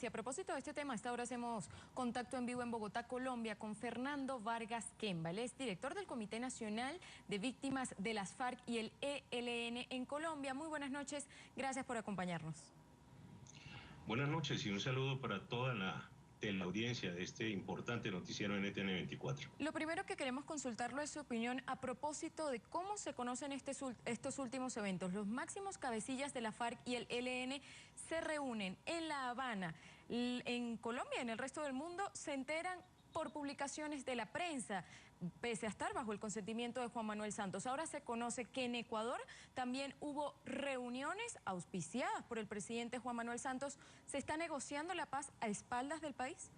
Y a propósito de este tema, a esta hora hacemos contacto en vivo en Bogotá, Colombia, con Fernando Vargas Kemba. Él es director del Comité Nacional de Víctimas de las FARC y el ELN en Colombia. Muy buenas noches, gracias por acompañarnos. Buenas noches y un saludo para toda la audiencia de este importante noticiero NTN 24. Lo primero que queremos consultarlo es su opinión a propósito de cómo se conocen estos últimos eventos. Los máximos cabecillas de la FARC y el ELN se reúnen en La Habana. En Colombia, en el resto del mundo, se enteran por publicaciones de la prensa, pese a estar bajo el consentimiento de Juan Manuel Santos. Ahora se conoce que en Ecuador también hubo reuniones auspiciadas por el presidente Juan Manuel Santos. ¿Se está negociando la paz a espaldas del país?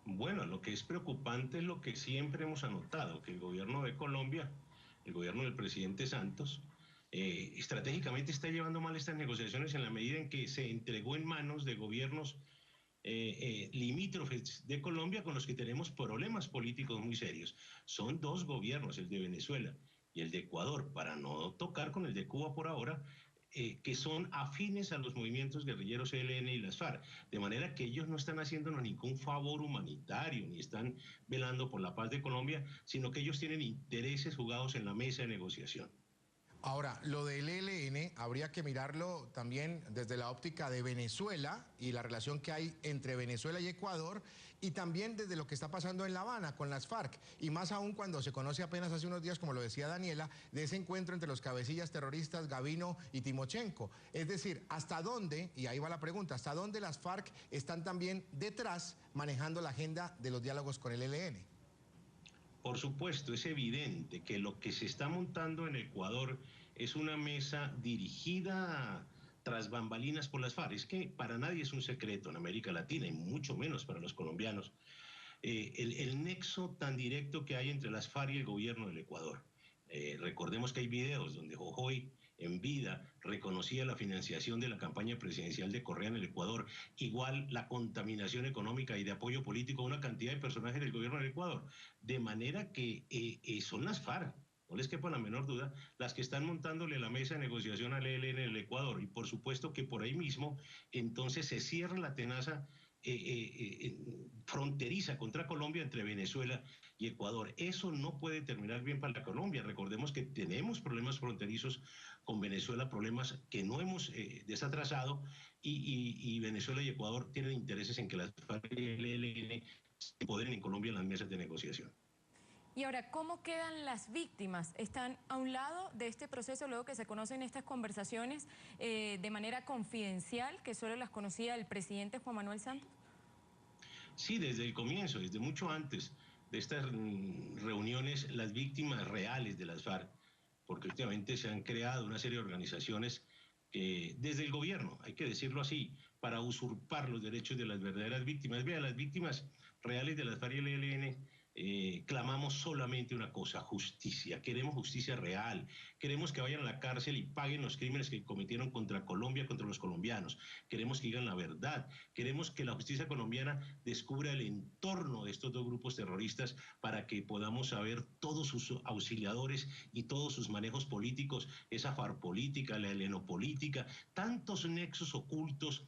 Bueno, lo que es preocupante es lo que siempre hemos anotado, que el gobierno de Colombia, el gobierno del presidente Santos, estratégicamente está llevando mal estas negociaciones en la medida en que se entregó en manos de gobiernos limítrofes de Colombia con los que tenemos problemas políticos muy serios. Son dos gobiernos, el de Venezuela y el de Ecuador, para no tocar con el de Cuba por ahora, que son afines a los movimientos guerrilleros ELN y las FARC, de manera que ellos no están haciéndonos ningún favor humanitario, ni están velando por la paz de Colombia, sino que ellos tienen intereses jugados en la mesa de negociación. Ahora, lo del ELN habría que mirarlo también desde la óptica de Venezuela y la relación que hay entre Venezuela y Ecuador, y también desde lo que está pasando en La Habana con las FARC, y más aún cuando se conoce apenas hace unos días, como lo decía Daniela, de ese encuentro entre los cabecillas terroristas Gavino y Timochenko. Es decir, ¿hasta dónde, y ahí va la pregunta, hasta dónde las FARC están también detrás manejando la agenda de los diálogos con el ELN? Por supuesto, es evidente que lo que se está montando en Ecuador es una mesa dirigida tras bambalinas por las FARC. Es que para nadie es un secreto en América Latina, y mucho menos para los colombianos, el nexo tan directo que hay entre las FARC y el gobierno del Ecuador. Recordemos que hay videos donde Jojoy en vida reconocía la financiación de la campaña presidencial de Correa en el Ecuador, igual la contaminación económica y de apoyo político a una cantidad de personajes del gobierno del Ecuador, de manera que son las FARC, no les quepa la menor duda, las que están montándole la mesa de negociación al ELN en el Ecuador, y por supuesto que por ahí mismo entonces se cierra la tenaza fronteriza contra Colombia entre Venezuela y Ecuador. Eso no puede terminar bien para Colombia. Recordemos que tenemos problemas fronterizos con Venezuela, problemas que no hemos desatrasado, y Venezuela y Ecuador tienen intereses en que las FARC y el ELN se empoderen en Colombia en las mesas de negociación. Y ahora, ¿cómo quedan las víctimas? ¿Están a un lado de este proceso luego que se conocen estas conversaciones de manera confidencial, que solo las conocía el presidente Juan Manuel Santos? Sí, desde el comienzo, desde mucho antes de estas reuniones, las víctimas reales de las FARC, porque últimamente se han creado una serie de organizaciones que, desde el gobierno, hay que decirlo así, para usurpar los derechos de las verdaderas víctimas. Vean, las víctimas reales de las FARC y el ELN, clamamos solamente una cosa: justicia. Queremos justicia real, queremos que vayan a la cárcel y paguen los crímenes que cometieron contra Colombia, contra los colombianos, queremos que digan la verdad, queremos que la justicia colombiana descubra el entorno de estos dos grupos terroristas para que podamos saber todos sus auxiliadores y todos sus manejos políticos, esa FARC política, la helenopolítica, tantos nexos ocultos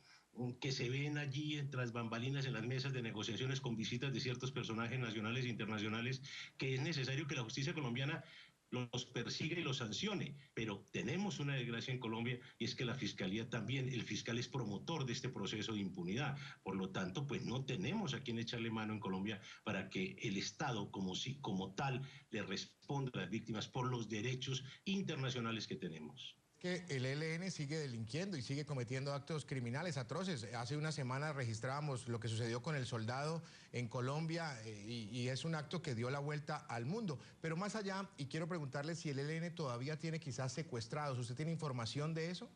que se ven allí tras bambalinas en las mesas de negociaciones con visitas de ciertos personajes nacionales e internacionales, que es necesario que la justicia colombiana los persiga y los sancione. Pero tenemos una desgracia en Colombia, y es que la fiscalía también, el fiscal es promotor de este proceso de impunidad. Por lo tanto, pues no tenemos a quien echarle mano en Colombia para que el Estado como tal le responda a las víctimas por los derechos internacionales que tenemos. Que el ELN sigue delinquiendo y sigue cometiendo actos criminales atroces. Hace una semana registrábamos lo que sucedió con el soldado en Colombia, y es un acto que dio la vuelta al mundo. Pero más allá, y quiero preguntarle si el ELN todavía tiene quizás secuestrados. ¿Usted tiene información de eso?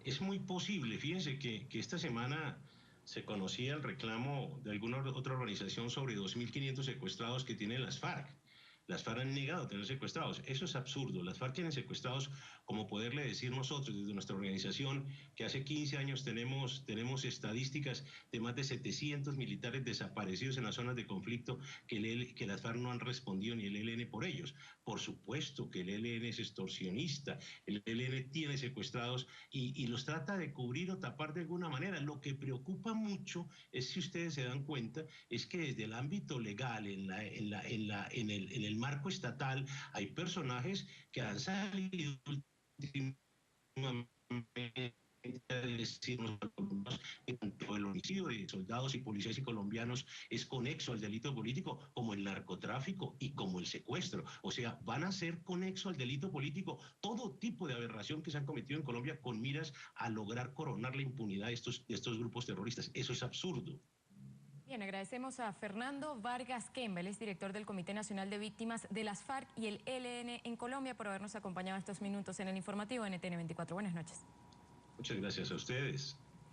Es muy posible. Fíjense que esta semana se conocía el reclamo de alguna otra organización sobre 2.500 secuestrados que tienen las FARC. Las FARC han negado tener secuestrados. Eso es absurdo. Las FARC tienen secuestrados, como poderle decir nosotros desde nuestra organización, que hace 15 años tenemos estadísticas de más de 700 militares desaparecidos en las zonas de conflicto que las FARC no han respondido ni el ELN por ellos. Por supuesto que el ELN es extorsionista, el ELN tiene secuestrados y los trata de cubrir o tapar de alguna manera. Lo que preocupa mucho es, si ustedes se dan cuenta, es que desde el ámbito legal, en el marco estatal, hay personajes que han salido últimamente a decirnos que tanto el homicidio de soldados y policías y colombianos es conexo al delito político, como el narcotráfico y como el secuestro. O sea, van a ser conexo al delito político todo tipo de aberración que se han cometido en Colombia con miras a lograr coronar la impunidad de estos grupos terroristas. Eso es absurdo. Bien, agradecemos a Fernando Vargas Kemba, él es director del Comité Nacional de Víctimas de las FARC y el ELN en Colombia, por habernos acompañado estos minutos en el informativo NTN 24. Buenas noches. Muchas gracias a ustedes.